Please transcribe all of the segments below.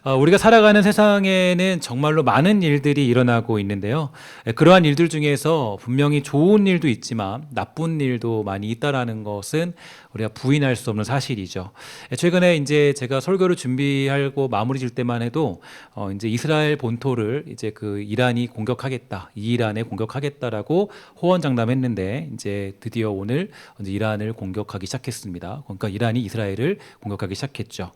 우리가 살아가는 세상에는 정말로 많은 일들이 일어나고 있는데요. 그러한 일들 중에서 분명히 좋은 일도 있지만 나쁜 일도 많이 있다라는 것은 우리가 부인할 수 없는 사실이죠. 최근에 이제 제가 설교를 준비하고 마무리 질 때만 해도 이제 이스라엘 본토를 이제 그 이란이 공격하겠다, 이란에 공격하겠다라고 호언장담했는데 이제 드디어 오늘 이제 이란을 공격하기 시작했습니다. 그러니까 이란이 이스라엘을 공격하기 시작했죠.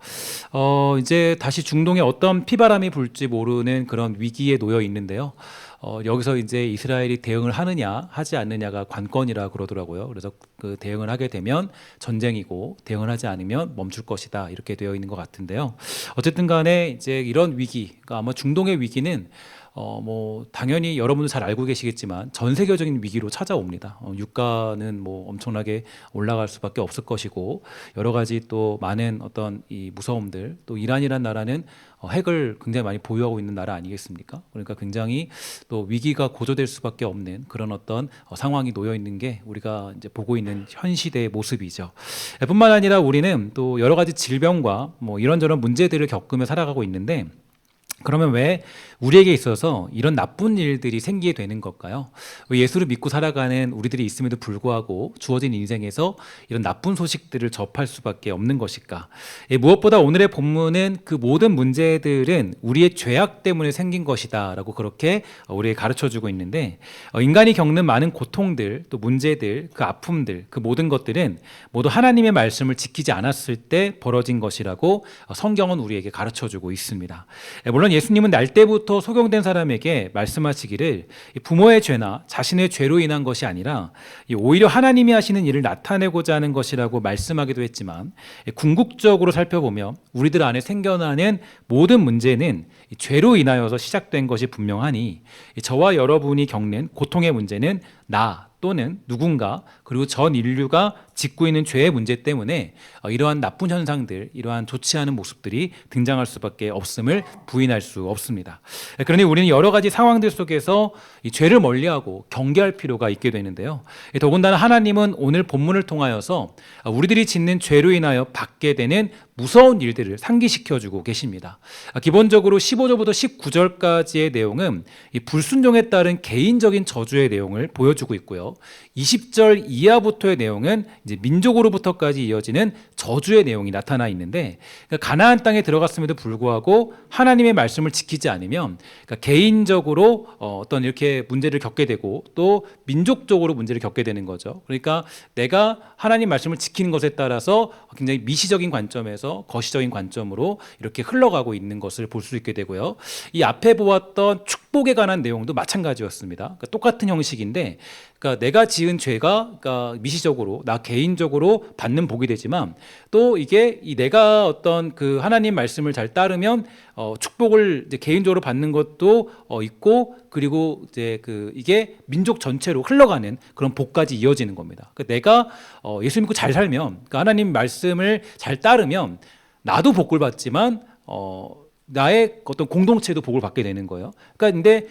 이제 다시 중동에 어떤 피바람이 불지 모르는 그런 위기에 놓여 있는데요. 여기서 이제 이스라엘이 대응을 하느냐 하지 않느냐가 관건이라 그러더라고요. 그래서 그 대응을 하게 되면 전쟁이고 대응을 하지 않으면 멈출 것이다 이렇게 되어 있는 것 같은데요. 어쨌든 간에 이제 이런 위기, 그러니까 아마 중동의 위기는 뭐 당연히 여러분도 잘 알고 계시겠지만 전 세계적인 위기로 찾아옵니다. 유가는 뭐 엄청나게 올라갈 수밖에 없을 것이고 여러 가지 또 많은 어떤 이 무서움들, 또 이란이란 나라는 핵을 굉장히 많이 보유하고 있는 나라 아니겠습니까? 그러니까 굉장히 또 위기가 고조될 수밖에 없는 그런 어떤 상황이 놓여 있는 게 우리가 이제 보고 있는 현 시대의 모습이죠. 뿐만 아니라 우리는 또 여러 가지 질병과 뭐 이런저런 문제들을 겪으며 살아가고 있는데, 그러면 왜 우리에게 있어서 이런 나쁜 일들이 생기게 되는 걸까요? 왜 예수를 믿고 살아가는 우리들이 있음에도 불구하고 주어진 인생에서 이런 나쁜 소식들을 접할 수밖에 없는 것일까? 무엇보다 오늘의 본문은 그 모든 문제들은 우리의 죄악 때문에 생긴 것이다 라고 그렇게 우리에게 가르쳐주고 있는데, 인간이 겪는 많은 고통들, 또 문제들, 그 아픔들, 그 모든 것들은 모두 하나님의 말씀을 지키지 않았을 때 벌어진 것이라고 성경은 우리에게 가르쳐주고 있습니다. 물론 예수님은 날 때부터 소경된 사람에게 말씀하시기를 부모의 죄나 자신의 죄로 인한 것이 아니라 오히려 하나님이 하시는 일을 나타내고자 하는 것이라고 말씀하기도 했지만, 궁극적으로 살펴보면 우리들 안에 생겨나는 모든 문제는 죄로 인하여서 시작된 것이 분명하니, 저와 여러분이 겪는 고통의 문제는 나 또는 누군가, 그리고 전 인류가 짓고 있는 죄의 문제 때문에 이러한 나쁜 현상들, 이러한 좋지 않은 모습들이 등장할 수밖에 없음을 부인할 수 없습니다. 그러니 우리는 여러 가지 상황들 속에서 이 죄를 멀리하고 경계할 필요가 있게 되는데요. 더군다나 하나님은 오늘 본문을 통하여서 우리들이 짓는 죄로 인하여 받게 되는 무서운 일들을 상기시켜주고 계십니다. 기본적으로 15절부터 19절까지의 내용은 이 불순종에 따른 개인적인 저주의 내용을 보여주고 있고요. 20절 이하부터의 내용은 이제 민족으로부터까지 이어지는 저주의 내용이 나타나 있는데, 그러니까 가나안 땅에 들어갔음에도 불구하고 하나님의 말씀을 지키지 않으면, 그러니까 개인적으로 어떤 이렇게 문제를 겪게 되고 또 민족적으로 문제를 겪게 되는 거죠. 그러니까 내가 하나님 말씀을 지키는 것에 따라서 굉장히 미시적인 관점에서 거시적인 관점으로 이렇게 흘러가고 있는 것을 볼 수 있게 되고요. 이 앞에 보았던 축복에 관한 내용도 마찬가지였습니다. 그러니까 똑같은 형식인데, 그러니까 내가 지은 죄가 그러니까 미시적으로 나 개인적으로 받는 복이 되지만, 또 이게 내가 어떤 그 하나님 말씀을 잘 따르면 축복을 이제 개인적으로 받는 것도 있고, 그리고 이제 이게 민족 전체로 흘러가는 그런 복까지 이어지는 겁니다. 그러니까 내가 예수 믿고 잘 살면, 그러니까 하나님 말씀을 잘 따르면 나도 복을 받지만 나의 어떤 공동체도 복을 받게 되는 거예요. 그러니까 근데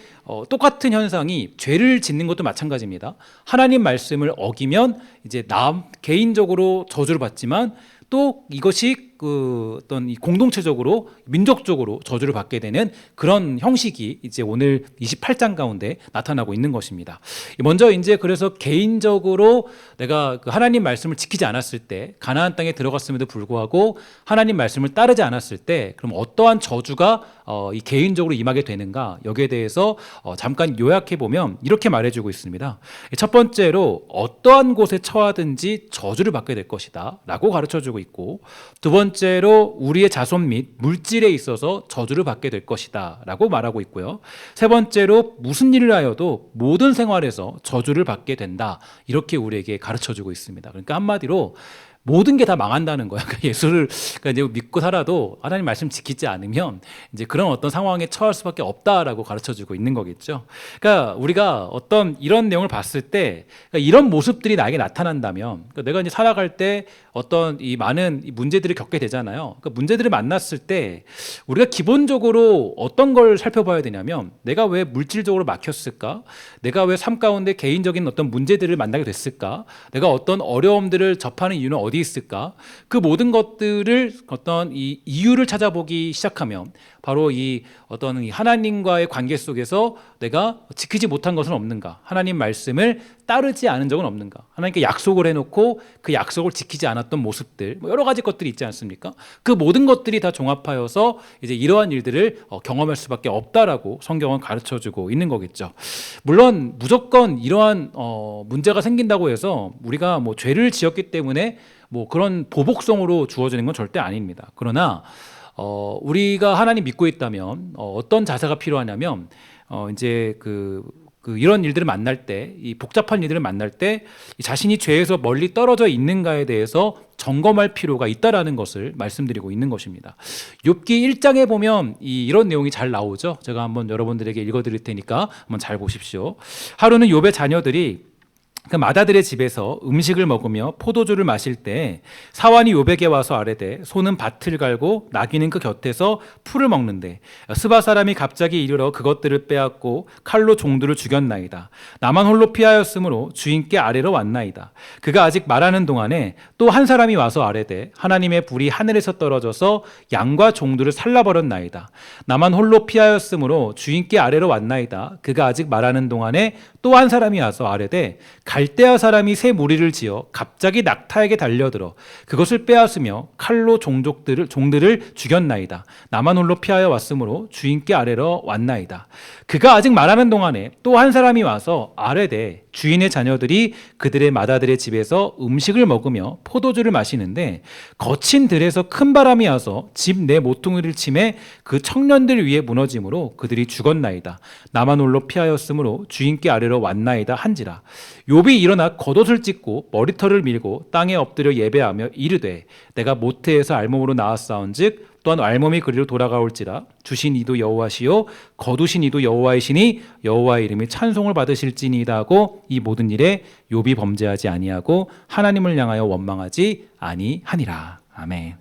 똑같은 현상이 죄를 짓는 것도 마찬가지입니다. 하나님 말씀을 어기면 이제 나 개인적으로 저주를 받지만, 또 이것이 그 어떤 이 공동체적으로 민족적으로 저주를 받게 되는 그런 형식이 이제 오늘 28장 가운데 나타나고 있는 것입니다. 먼저 이제 그래서 개인적으로 내가 그 하나님 말씀을 지키지 않았을 때, 가나안 땅에 들어갔음에도 불구하고 하나님 말씀을 따르지 않았을 때, 그럼 어떠한 저주가 이 개인적으로 임하게 되는가, 여기에 대해서 잠깐 요약해 보면 이렇게 말해주고 있습니다. 첫 번째로 어떠한 곳에 처하든지 저주를 받게 될 것이다 라고 가르쳐주고 있고, 두 번째로 우리의 자손 및 물질에 있어서 저주를 받게 될 것이다 라고 말하고 있고요. 세 번째로 무슨 일을 하여도 모든 생활에서 저주를 받게 된다, 이렇게 우리에게 가르쳐주고 있습니다. 그러니까 한마디로 모든 게 다 망한다는 거야. 그러니까 예수를 이제 믿고 살아도 하나님 말씀 지키지 않으면 이제 그런 어떤 상황에 처할 수밖에 없다라고 가르쳐주고 있는 거겠죠. 그러니까 우리가 어떤 이런 내용을 봤을 때, 그러니까 이런 모습들이 나에게 나타난다면, 그러니까 내가 이제 살아갈 때 어떤 이 많은 이 문제들을 겪게 되잖아요. 그러니까 문제들을 만났을 때 우리가 기본적으로 어떤 걸 살펴봐야 되냐면, 내가 왜 물질적으로 막혔을까? 내가 왜 삶 가운데 개인적인 어떤 문제들을 만나게 됐을까? 내가 어떤 어려움들을 접하는 이유는 어디 있을까? 그 모든 것들을 어떤 이 이유를 찾아보기 시작하면 바로 이 어떤 이 하나님과의 관계 속에서 내가 지키지 못한 것은 없는가? 하나님 말씀을 따르지 않은 적은 없는가? 하나님께 약속을 해놓고 그 약속을 지키지 않았던 모습들, 뭐 여러 가지 것들이 있지 않습니까? 그 모든 것들이 다 종합하여서 이제 이러한 일들을 경험할 수밖에 없다라고 성경은 가르쳐주고 있는 거겠죠. 물론 무조건 이러한 문제가 생긴다고 해서 우리가 뭐 죄를 지었기 때문에 뭐 그런 보복성으로 주어지는 건 절대 아닙니다. 그러나 우리가 하나님 믿고 있다면 어떤 자세가 필요하냐면 이제 이런 일들을 만날 때, 이 복잡한 일들을 만날 때 자신이 죄에서 멀리 떨어져 있는가에 대해서 점검할 필요가 있다라는 것을 말씀드리고 있는 것입니다. 욥기 1장에 보면 이런 내용이 잘 나오죠. 제가 한번 여러분들에게 읽어드릴 테니까 한번 잘 보십시오. 하루는 욥의 자녀들이 그 마다들의 집에서 음식을 먹으며 포도주를 마실 때 사환이 욥에게 와서 아뢰되 소는 밭을 갈고 나귀는 그 곁에서 풀을 먹는데 스바 사람이 갑자기 이르러 그것들을 빼앗고 칼로 종들을 죽였나이다. 나만 홀로 피하였으므로 주인께 아뢰러 왔나이다. 그가 아직 말하는 동안에 또 한 사람이 와서 아뢰되 하나님의 불이 하늘에서 떨어져서 양과 종들을 살라버렸나이다. 나만 홀로 피하였으므로 주인께 아뢰러 왔나이다. 그가 아직 말하는 동안에 또 한 사람이 와서 아뢰되 갈대아 사람이 새 무리를 지어 갑자기 낙타에게 달려들어 그것을 빼앗으며 칼로 종들을 죽였나이다. 나만 홀로 피하여 왔으므로 주인께 아뢰러 왔나이다. 그가 아직 말하는 동안에 또 한 사람이 와서 아뢰되 주인의 자녀들이 그들의 마다들의 집에서 음식을 먹으며 포도주를 마시는데 거친 들에서 큰 바람이 와서 집 내 모퉁이를 치매 그 청년들 위에 무너짐으로 그들이 죽었나이다. 나만 홀로 피하였으므로 주인께 아뢰러 왔나이다 한지라. 욥이 일어나 겉옷을 찢고 머리털을 밀고 땅에 엎드려 예배하며 이르되 내가 모태에서 알몸으로 나왔사온즉 또한 알몸이 그리로 돌아가올지라. 주신 이도 여호와시요 거두신 이도 여호와이시니 여호와의 이름이 찬송을 받으실지니이다 하고 이 모든 일에 욥이 범죄하지 아니하고 하나님을 향하여 원망하지 아니하니라. 아멘.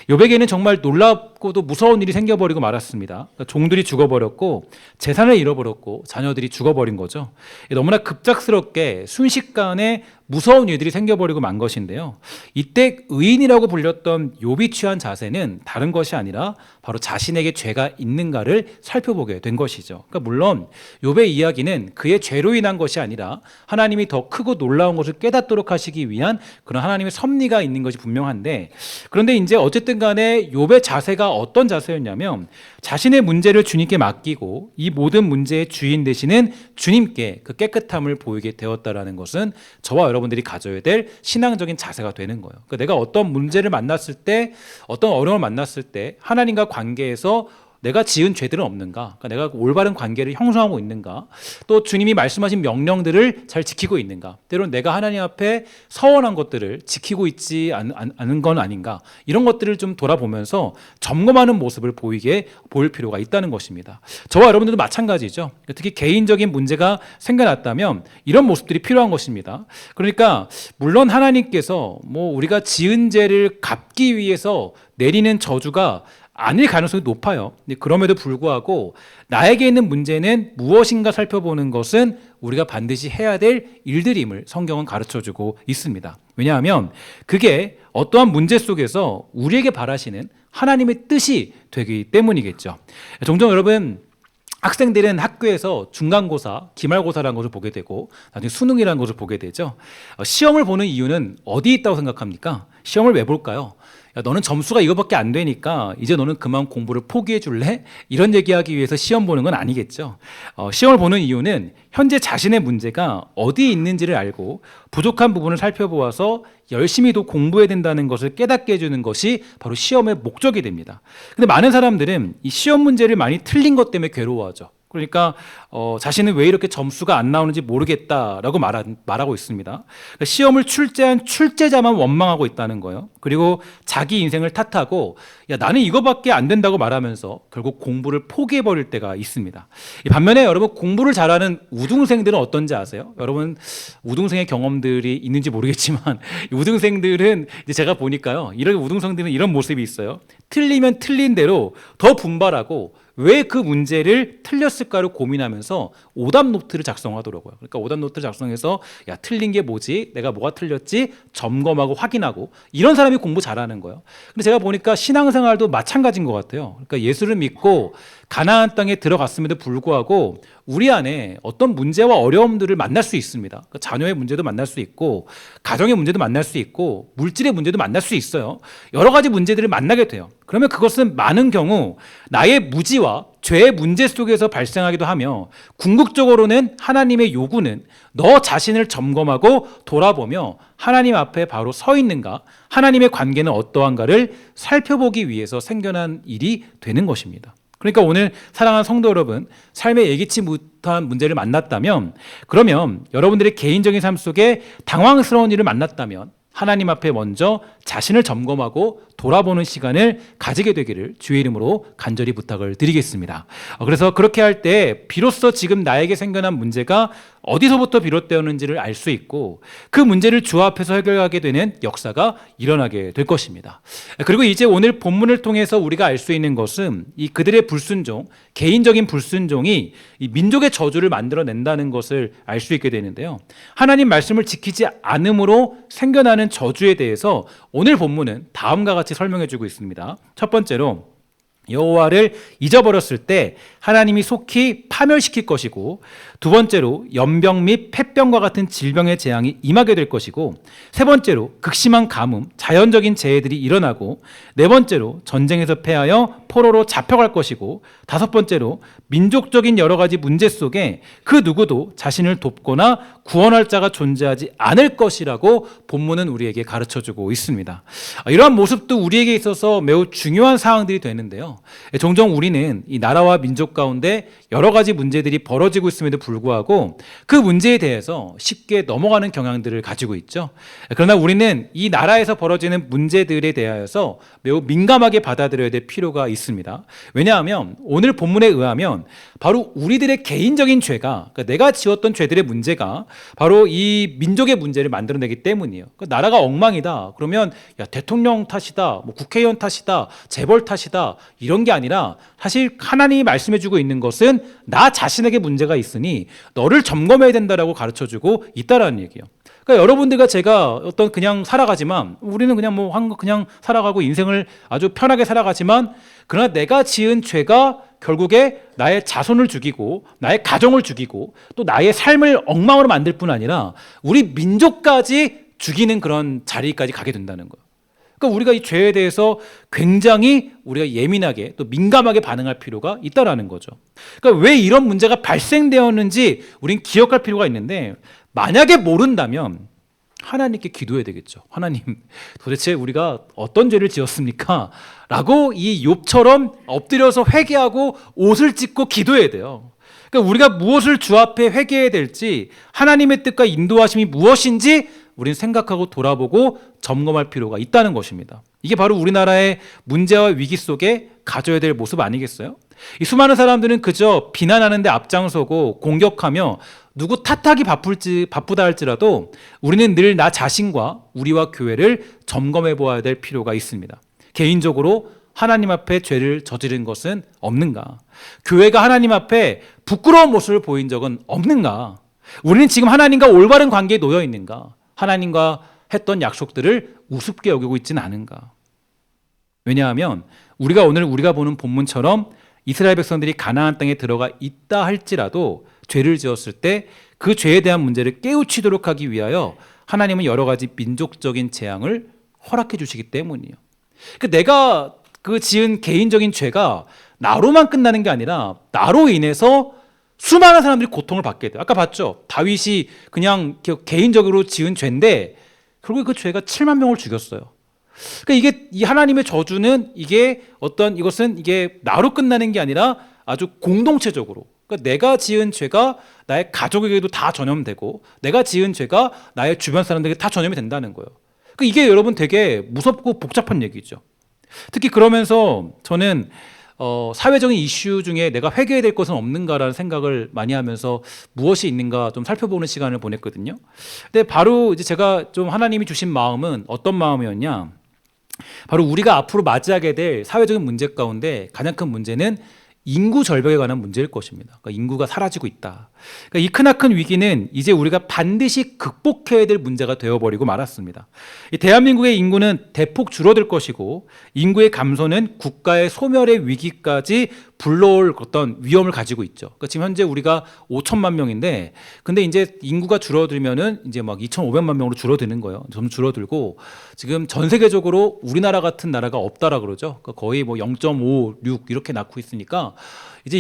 욥에게는 정말 놀랍고도 무서운 일이 생겨버리고 말았습니다. 종들이 죽어버렸고 재산을 잃어버렸고 자녀들이 죽어버린 거죠. 너무나 급작스럽게 순식간에 무서운 일들이 생겨버리고 만 것인데요. 이때 의인이라고 불렸던 욥이 취한 자세는 다른 것이 아니라 바로 자신에게 죄가 있는가를 살펴보게 된 것이죠. 그러니까 물론 욥의 이야기는 그의 죄로 인한 것이 아니라 하나님이 더 크고 놀라운 것을 깨닫도록 하시기 위한 그런 하나님의 섭리가 있는 것이 분명한데, 그런데 이제 어쨌든 간에 욥의 자세가 어떤 자세였냐면 자신의 문제를 주님께 맡기고 이 모든 문제의 주인 되시는 주님께 그 깨끗함을 보이게 되었다라는 것은 저와 여러분들이 가져야 될 신앙적인 자세가 되는 거예요. 그러니까 내가 어떤 문제를 만났을 때, 어떤 어려움을 만났을 때 하나님과 관계에서 내가 지은 죄들은 없는가? 그러니까 내가 올바른 관계를 형성하고 있는가? 또 주님이 말씀하신 명령들을 잘 지키고 있는가? 때로는 내가 하나님 앞에 서원한 것들을 지키고 있지 않은 건 아닌가? 이런 것들을 좀 돌아보면서 점검하는 모습을 보일 필요가 있다는 것입니다. 저와 여러분들도 마찬가지죠. 특히 개인적인 문제가 생겨났다면 이런 모습들이 필요한 것입니다. 그러니까 물론 하나님께서 뭐 우리가 지은 죄를 갚기 위해서 내리는 저주가 아닐 가능성이 높아요. 그럼에도 불구하고 나에게 있는 문제는 무엇인가 살펴보는 것은 우리가 반드시 해야 될 일들임을 성경은 가르쳐주고 있습니다. 왜냐하면 그게 어떠한 문제 속에서 우리에게 바라시는 하나님의 뜻이 되기 때문이겠죠. 종종 여러분, 학생들은 학교에서 중간고사, 기말고사라는 것을 보게 되고 나중에 수능이라는 것을 보게 되죠. 시험을 보는 이유는 어디에 있다고 생각합니까? 시험을 왜 볼까요? 야, 너는 점수가 이거밖에 안 되니까 이제 너는 그만 공부를 포기해 줄래? 이런 얘기하기 위해서 시험 보는 건 아니겠죠. 시험을 보는 이유는 현재 자신의 문제가 어디에 있는지를 알고 부족한 부분을 살펴보아서 열심히 더 공부해야 된다는 것을 깨닫게 해주는 것이 바로 시험의 목적이 됩니다. 근데 많은 사람들은 이 시험 문제를 많이 틀린 것 때문에 괴로워하죠. 그러니까 자신은 왜 이렇게 점수가 안 나오는지 모르겠다라고 말하고 있습니다. 그러니까 시험을 출제한 출제자만 원망하고 있다는 거예요. 그리고 자기 인생을 탓하고 야, 나는 이거밖에 안 된다고 말하면서 결국 공부를 포기해버릴 때가 있습니다. 반면에 여러분, 공부를 잘하는 우등생들은 어떤지 아세요? 여러분, 우등생의 경험들이 있는지 모르겠지만 우등생들은 이제 제가 보니까요, 이런 우등생들은 이런 모습이 있어요. 틀리면 틀린 대로 더 분발하고 왜 그 문제를 틀렸을까를 고민하면서 오답 노트를 작성하더라고요. 그러니까 오답 노트를 작성해서 야, 틀린 게 뭐지? 내가 뭐가 틀렸지? 점검하고 확인하고, 이런 사람이 공부 잘하는 거예요. 근데 제가 보니까 신앙생활도 마찬가지인 것 같아요. 그러니까 예수를 믿고 가나안 땅에 들어갔음에도 불구하고 우리 안에 어떤 문제와 어려움들을 만날 수 있습니다. 그러니까 자녀의 문제도 만날 수 있고, 가정의 문제도 만날 수 있고, 물질의 문제도 만날 수 있어요. 여러 가지 문제들을 만나게 돼요. 그러면 그것은 많은 경우 나의 무지와 죄의 문제 속에서 발생하기도 하며, 궁극적으로는 하나님의 요구는 너 자신을 점검하고 돌아보며 하나님 앞에 바로 서 있는가, 하나님의 관계는 어떠한가를 살펴보기 위해서 생겨난 일이 되는 것입니다. 그러니까 오늘 사랑하는 성도 여러분, 삶에 예기치 못한 문제를 만났다면, 그러면 여러분들의 개인적인 삶 속에 당황스러운 일을 만났다면 하나님 앞에 먼저 자신을 점검하고 돌아보는 시간을 가지게 되기를 주의 이름으로 간절히 부탁을 드리겠습니다. 그래서 그렇게 할 때 비로소 지금 나에게 생겨난 문제가 어디서부터 비롯되었는지를 알 수 있고, 그 문제를 주 앞에서 해결하게 되는 역사가 일어나게 될 것입니다. 그리고 이제 오늘 본문을 통해서 우리가 알 수 있는 것은 이 그들의 불순종, 개인적인 불순종이 이 민족의 저주를 만들어낸다는 것을 알 수 있게 되는데요. 하나님 말씀을 지키지 않음으로 생겨나는 저주에 대해서 오늘 본문은 다음과 같이 설명해 주고 있습니다. 첫 번째로, 여호와를 잊어버렸을 때 하나님이 속히 파멸시킬 것이고, 두 번째로 연병 및 폐병과 같은 질병의 재앙이 임하게 될 것이고, 세 번째로 극심한 가뭄, 자연적인 재해들이 일어나고, 네 번째로 전쟁에서 패하여 포로로 잡혀갈 것이고, 다섯 번째로 민족적인 여러 가지 문제 속에 그 누구도 자신을 돕거나 구원할 자가 존재하지 않을 것이라고 본문은 우리에게 가르쳐주고 있습니다. 이러한 모습도 우리에게 있어서 매우 중요한 사항들이 되는데요. 종종 우리는 이 나라와 민족 가운데 여러 가지 문제들이 벌어지고 있음에도 불구하고 그 문제에 대해서 쉽게 넘어가는 경향들을 가지고 있죠. 그러나 우리는 이 나라에서 벌어지는 문제들에 대하여서 매우 민감하게 받아들여야 될 필요가 있습니다. 왜냐하면 오늘 본문에 의하면 바로 우리들의 개인적인 죄가, 그러니까 내가 지었던 죄들의 문제가 바로 이 민족의 문제를 만들어내기 때문이에요. 그러니까 나라가 엉망이다 그러면 야, 대통령 탓이다, 뭐 국회의원 탓이다, 재벌 탓이다, 이런 게 아니라 사실 하나님이 말씀해주고 있는 것은 나 자신에게 문제가 있으니 너를 점검해야 된다라고 가르쳐주고 있다라는 얘기예요. 그러니까 여러분들과 제가 어떤 그냥 살아가지만, 우리는 그냥 뭐 그냥 살아가고 인생을 아주 편하게 살아가지만, 그러나 내가 지은 죄가 결국에 나의 자손을 죽이고 나의 가정을 죽이고 또 나의 삶을 엉망으로 만들 뿐 아니라 우리 민족까지 죽이는 그런 자리까지 가게 된다는 거예요. 그러니까 우리가 이 죄에 대해서 굉장히 우리가 예민하게 또 민감하게 반응할 필요가 있다라는 거죠. 그러니까 왜 이런 문제가 발생되었는지 우린 기억할 필요가 있는데, 만약에 모른다면 하나님께 기도해야 되겠죠. 하나님, 도대체 우리가 어떤 죄를 지었습니까? 라고 이 욥처럼 엎드려서 회개하고 옷을 찢고 기도해야 돼요. 그러니까 우리가 무엇을 주 앞에 회개해야 될지, 하나님의 뜻과 인도하심이 무엇인지 우리는 생각하고 돌아보고 점검할 필요가 있다는 것입니다. 이게 바로 우리나라의 문제와 위기 속에 가져야 될 모습 아니겠어요? 이 수많은 사람들은 그저 비난하는 데 앞장서고 공격하며 누구 탓하기 바쁘다 할지라도 우리는 늘 나 자신과 우리와 교회를 점검해 보아야 될 필요가 있습니다. 개인적으로 하나님 앞에 죄를 저지른 것은 없는가? 교회가 하나님 앞에 부끄러운 모습을 보인 적은 없는가? 우리는 지금 하나님과 올바른 관계에 놓여 있는가? 하나님과 했던 약속들을 우습게 여기고 있지는 않은가? 왜냐하면 오늘 우리가 보는 본문처럼 이스라엘 백성들이 가나안 땅에 들어가 있다 할지라도 죄를 지었을 때 그 죄에 대한 문제를 깨우치도록 하기 위하여 하나님은 여러 가지 민족적인 재앙을 허락해 주시기 때문이에요. 그러니까 내가 그 지은 개인적인 죄가 나로만 끝나는 게 아니라 나로 인해서 수많은 사람들이 고통을 받게 돼요. 아까 봤죠? 다윗이 그냥 개인적으로 지은 죄인데 결국에 그 죄가 7만 명을 죽였어요. 그러니까 이게 이 하나님의 저주는 이것은 이게 나로 끝나는 게 아니라 아주 공동체적으로, 그러니까 내가 지은 죄가 나의 가족에게도 다 전염되고 내가 지은 죄가 나의 주변 사람들에게 다 전염이 된다는 거예요. 그러니까 이게 여러분 되게 무섭고 복잡한 얘기죠. 특히 그러면서 저는 사회적인 이슈 중에 내가 회개해야 될 것은 없는가라는 생각을 많이 하면서 무엇이 있는가 좀 살펴보는 시간을 보냈거든요. 근데 바로 이제 제가 좀 하나님이 주신 마음은 어떤 마음이었냐? 바로 우리가 앞으로 맞이하게 될 사회적인 문제 가운데 가장 큰 문제는 인구 절벽에 관한 문제일 것입니다. 그러니까 인구가 사라지고 있다. 그러니까 이 크나큰 위기는 이제 우리가 반드시 극복해야 될 문제가 되어버리고 말았습니다. 이 대한민국의 인구는 대폭 줄어들 것이고 인구의 감소는 국가의 소멸의 위기까지 불러올 어떤 위험을 가지고 있죠. 그러니까 지금 현재 우리가 5천만 명인데, 근데 이제 인구가 줄어들면은 이제 막 2,500만 명으로 줄어드는 거예요. 좀 줄어들고 지금 전 세계적으로 우리나라 같은 나라가 없다라 그러죠. 그러니까 거의 뭐 0.5, 6 이렇게 낳고 있으니까 이제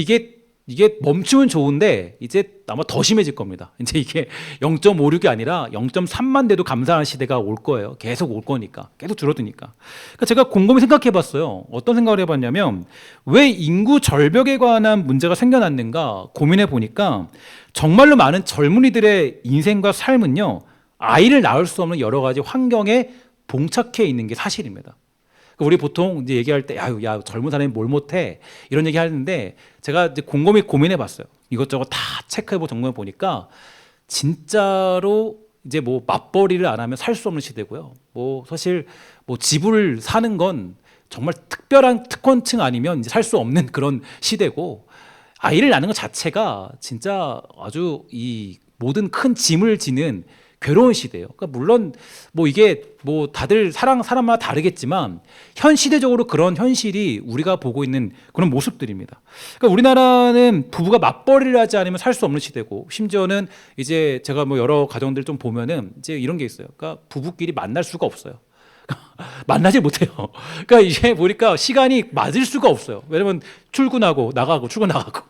이게 멈추면 좋은데 이제 아마 더 심해질 겁니다. 이제 이게 0.56이 아니라 0.3만 돼도 감사한 시대가 올 거예요. 계속 올 거니까. 계속 줄어드니까. 그러니까 제가 곰곰이 생각해 봤어요. 어떤 생각을 해봤냐면 왜 인구 절벽에 관한 문제가 생겨났는가 고민해 보니까 정말로 많은 젊은이들의 인생과 삶은요, 아이를 낳을 수 없는 여러 가지 환경에 봉착해 있는 게 사실입니다. 우리 보통 이제 얘기할 때, 야, 젊은 사람이 뭘 못해? 이런 얘기 하는데, 제가 이제 곰곰이 고민해 봤어요. 이것저것 다 체크해보고 점검해 보니까, 진짜로 이제 뭐 맞벌이를 안 하면 살 수 없는 시대고요. 뭐 사실 뭐 집을 사는 건 정말 특별한 특권층 아니면 이제 살 수 없는 그런 시대고, 아이를 낳는 것 자체가 진짜 아주 이 모든 큰 짐을 지는 괴로운 시대예요. 그러니까 물론 뭐 이게 뭐 다들 사람마다 다르겠지만 현 시대적으로 그런 현실이 우리가 보고 있는 그런 모습들입니다. 그러니까 우리나라는 부부가 맞벌이를 하지 않으면 살 수 없는 시대고, 심지어는 이제 제가 뭐 여러 가정들 좀 보면은 이제 이런 게 있어요. 그러니까 부부끼리 만날 수가 없어요. 만나지 못해요. 그러니까 이제 보니까 시간이 맞을 수가 없어요. 왜냐면 출근하고 나가고 출근 나가고.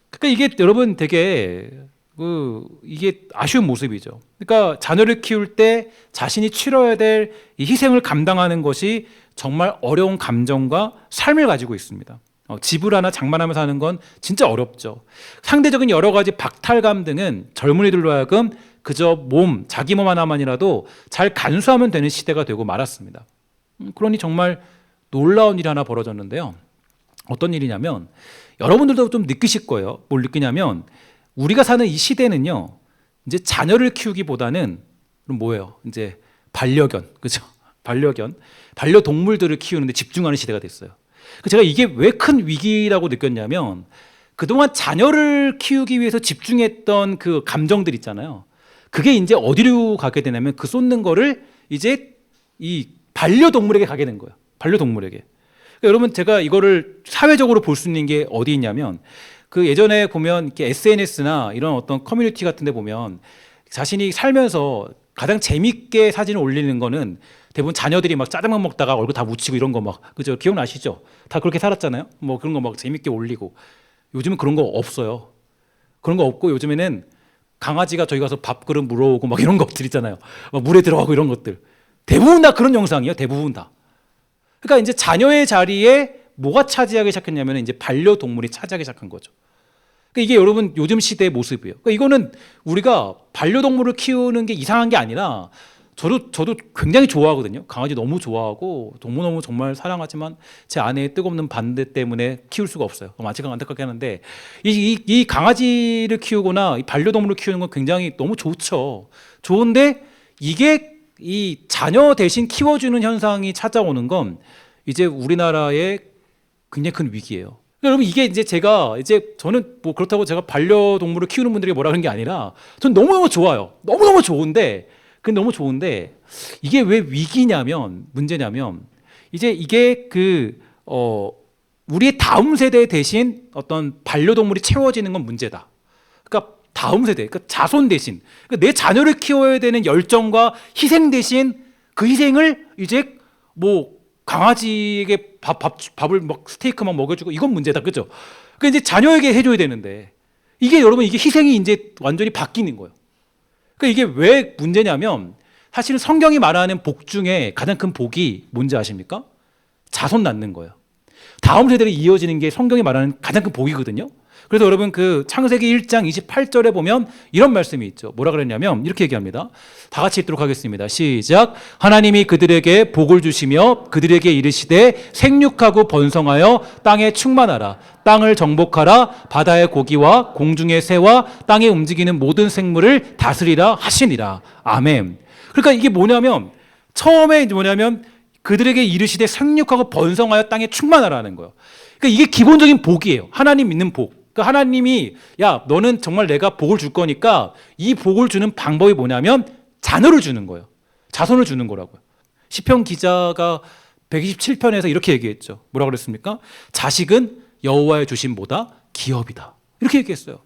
그러니까 이게 여러분 되게 이게 아쉬운 모습이죠. 그러니까 자녀를 키울 때 자신이 치러야 될 이 희생을 감당하는 것이 정말 어려운 감정과 삶을 가지고 있습니다. 집을 하나 장만하면서 하는 건 진짜 어렵죠. 상대적인 여러 가지 박탈감 등은 젊은이들로 하여금 그저 자기 몸 하나만이라도 잘 간수하면 되는 시대가 되고 말았습니다. 그러니 정말 놀라운 일이 하나 벌어졌는데요. 어떤 일이냐면 여러분들도 좀 느끼실 거예요. 뭘 느끼냐면 우리가 사는 이 시대는요, 이제 자녀를 키우기보다는 그럼 뭐예요? 이제 반려견, 그죠? 반려동물들을 키우는데 집중하는 시대가 됐어요. 제가 이게 왜 큰 위기라고 느꼈냐면 그동안 자녀를 키우기 위해서 집중했던 그 감정들 있잖아요. 그게 이제 어디로 가게 되냐면 그 쏟는 거를 이제 이 반려동물에게 가게 된 거예요. 반려동물에게. 그러니까 여러분 제가 이거를 사회적으로 볼 수 있는 게 어디 있냐면 그 예전에 보면 이렇게 SNS나 이런 어떤 커뮤니티 같은 데 보면 자신이 살면서 가장 재밌게 사진을 올리는 거는 대부분 자녀들이 막 짜장면 먹다가 얼굴 다 묻히고 이런 거 막, 그죠? 기억나시죠? 다 그렇게 살았잖아요? 뭐 그런 거 막 재밌게 올리고. 요즘은 그런 거 없어요. 그런 거 없고 요즘에는 강아지가 저희 가서 밥그릇 물어오고 막 이런 것들 있잖아요. 막 물에 들어가고 이런 것들. 대부분 다 그런 영상이에요. 대부분 다. 그러니까 이제 자녀의 자리에 뭐가 차지하기 시작했냐면 이제 반려동물이 차지하기 시작한 거죠. 그러니까 이게 여러분 요즘 시대의 모습이에요. 그러니까 이거는 우리가 반려동물을 키우는 게 이상한 게 아니라 저도 굉장히 좋아하거든요. 강아지 너무 좋아하고 너무너무 정말 사랑하지만 제 아내의 뜨겁는 반대 때문에 키울 수가 없어요. 너무 안타깝게 하는데 이 강아지를 키우거나 이 반려동물을 키우는 건 굉장히 너무 좋죠. 좋은데 이게 이 자녀 대신 키워주는 현상이 찾아오는 건 이제 우리나라의 굉장히 큰 위기예요. 여러분 이게 이제 저는 뭐 그렇다고 제가 반려동물을 키우는 분들이 뭐라 그런 게 아니라 전 너무너무 좋아요. 너무너무 좋은데 이게 왜 위기냐면 문제냐면 이제 이게 우리의 다음 세대 대신 어떤 반려동물이 채워지는 건 문제다. 그러니까 다음 세대, 그러니까 자손 대신 그러니까 내 자녀를 키워야 되는 열정과 희생 대신 그 희생을 이제 뭐 강아지에게 밥을 막 스테이크 막 먹여주고 이건 문제다, 그죠? 그러니까 이제 자녀에게 해줘야 되는데 이게 여러분 이게 희생이 이제 완전히 바뀌는 거예요. 그러니까 이게 왜 문제냐면 사실은 성경이 말하는 복 중에 가장 큰 복이 뭔지 아십니까? 자손 낳는 거예요. 다음 세대로 이어지는 게 성경이 말하는 가장 큰 복이거든요. 그래서 여러분 그 창세기 1장 28절에 보면 이런 말씀이 있죠. 뭐라 그랬냐면 이렇게 얘기합니다. 다 같이 읽도록 하겠습니다. 시작. 하나님이 그들에게 복을 주시며 그들에게 이르시되 생육하고 번성하여 땅에 충만하라. 땅을 정복하라. 바다의 고기와 공중의 새와 땅에 움직이는 모든 생물을 다스리라 하시니라. 아멘. 그러니까 이게 뭐냐면 처음에 뭐냐면 그들에게 이르시되 생육하고 번성하여 땅에 충만하라는 거예요. 그러니까 이게 기본적인 복이에요. 하나님 믿는 복. 그러니까 하나님이 야 너는 정말 내가 복을 줄 거니까 이 복을 주는 방법이 뭐냐면 자녀를 주는 거예요. 자손을 주는 거라고요. 시편 기자가 127편에서 이렇게 얘기했죠. 뭐라고 그랬습니까? 자식은 여호와의 주심보다 기업이다. 이렇게 얘기했어요.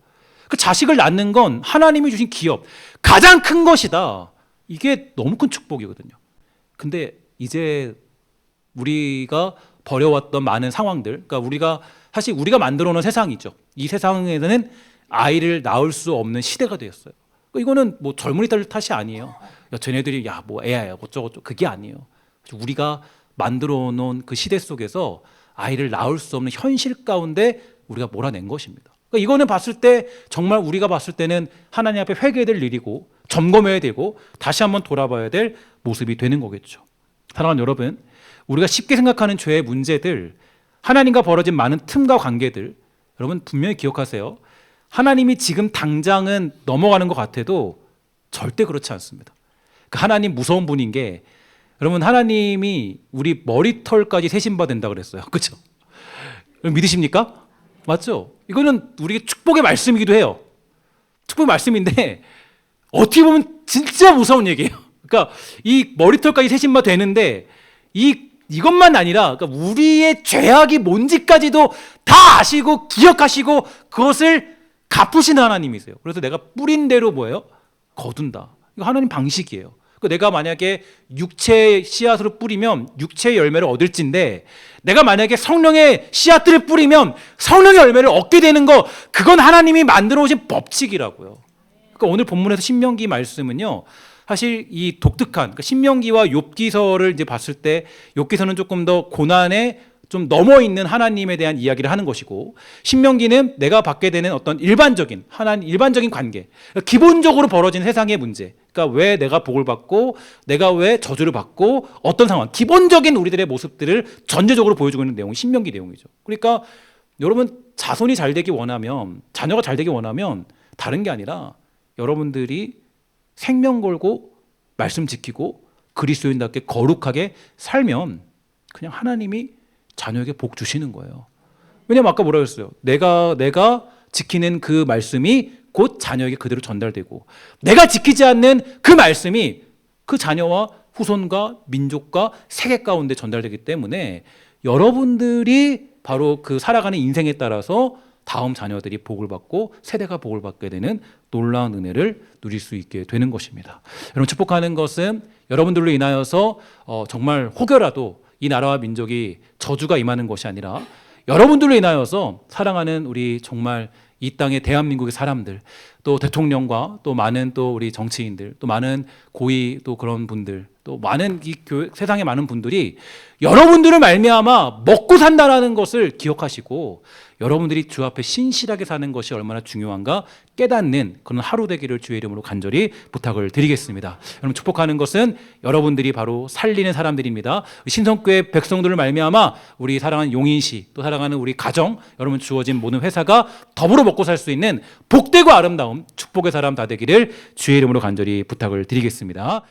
그 자식을 낳는 건 하나님이 주신 기업, 가장 큰 것이다. 이게 너무 큰 축복이거든요. 근데 이제 우리가 버려왔던 많은 상황들, 그러니까 사실 우리가 만들어 놓은 세상이죠. 이 세상에는 아이를 낳을 수 없는 시대가 되었어요. 이거는 뭐 젊은이들 탓이 아니에요. 야, 쟤네들이 야 뭐 애야 뭐 저거 그게 아니에요. 우리가 만들어 놓은 그 시대 속에서 아이를 낳을 수 없는 현실 가운데 우리가 몰아낸 것입니다. 그러니까 이거는 봤을 때 정말 우리가 봤을 때는 하나님 앞에 회개될 일이고 점검해야 되고 다시 한번 돌아봐야 될 모습이 되는 거겠죠. 사랑하는 여러분, 우리가 쉽게 생각하는 죄의 문제들, 하나님과 벌어진 많은 틈과 관계들, 여러분 분명히 기억하세요. 하나님이 지금 당장은 넘어가는 것 같아도 절대 그렇지 않습니다. 그러니까 하나님 무서운 분인 게, 여러분 하나님이 우리 머리털까지 세심받는다 그랬어요. 그렇죠? 믿으십니까? 맞죠? 이거는 우리에게 축복의 말씀이기도 해요. 축복의 말씀인데 어떻게 보면 진짜 무서운 얘기예요. 그러니까 이 머리털까지 세심만 되는데 이것만 아니라 그러니까 우리의 죄악이 뭔지까지도 다 아시고 기억하시고 그것을 갚으시는 하나님이세요. 그래서 내가 뿌린 대로 뭐예요? 거둔다. 이거 하나님 방식이에요. 내가 만약에 육체의 씨앗으로 뿌리면 육체의 열매를 얻을진데, 내가 만약에 성령의 씨앗들을 뿌리면 성령의 열매를 얻게 되는 거, 그건 하나님이 만들어 오신 법칙이라고요. 그러니까 오늘 본문에서 신명기 말씀은요, 사실 이 독특한, 그러니까 신명기와 욥기서를 이제 봤을 때 욥기서는 조금 더 고난에 좀 넘어 있는 하나님에 대한 이야기를 하는 것이고, 신명기는 내가 받게 되는 어떤 일반적인 일반적인 관계, 그러니까 기본적으로 벌어진 세상의 문제, 그러니까 왜 내가 복을 받고 내가 왜 저주를 받고 어떤 상황, 기본적인 우리들의 모습들을 전체적으로 보여주고 있는 내용이 신명기 내용이죠. 그러니까 여러분 자손이 잘 되기 원하면, 자녀가 잘 되기 원하면 다른 게 아니라 여러분들이 생명 걸고 말씀 지키고 그리스도인답게 거룩하게 살면 그냥 하나님이 자녀에게 복 주시는 거예요. 왜냐면 아까 뭐라 그랬어요? 내가 지키는 그 말씀이 곧 자녀에게 그대로 전달되고, 내가 지키지 않는 그 말씀이 그 자녀와 후손과 민족과 세계 가운데 전달되기 때문에 여러분들이 바로 그 살아가는 인생에 따라서 다음 자녀들이 복을 받고 세대가 복을 받게 되는 놀라운 은혜를 누릴 수 있게 되는 것입니다. 여러분, 축복하는 것은 여러분들로 인하여서 정말 혹여라도 이 나라와 민족이 저주가 임하는 것이 아니라 여러분들로 인하여서 사랑하는 우리 정말 이 땅의 대한민국의 사람들, 또 대통령과 또 많은 또 우리 정치인들, 또 많은 고위 또 그런 분들, 또 많은 이 세상의 많은 분들이 여러분들을 말미암아 먹고 산다라는 것을 기억하시고 여러분들이 주 앞에 신실하게 사는 것이 얼마나 중요한가 깨닫는 그런 하루 되기를 주의 이름으로 간절히 부탁을 드리겠습니다. 여러분, 축복하는 것은 여러분들이 바로 살리는 사람들입니다. 신성교회 백성들을 말미암아 우리 사랑하는 용인시, 또 사랑하는 우리 가정, 여러분 주어진 모든 회사가 더불어 먹고 살 수 있는 복되고 아름다움 축복의 사람 다 되기를 주의 이름으로 간절히 부탁을 드리겠습니다.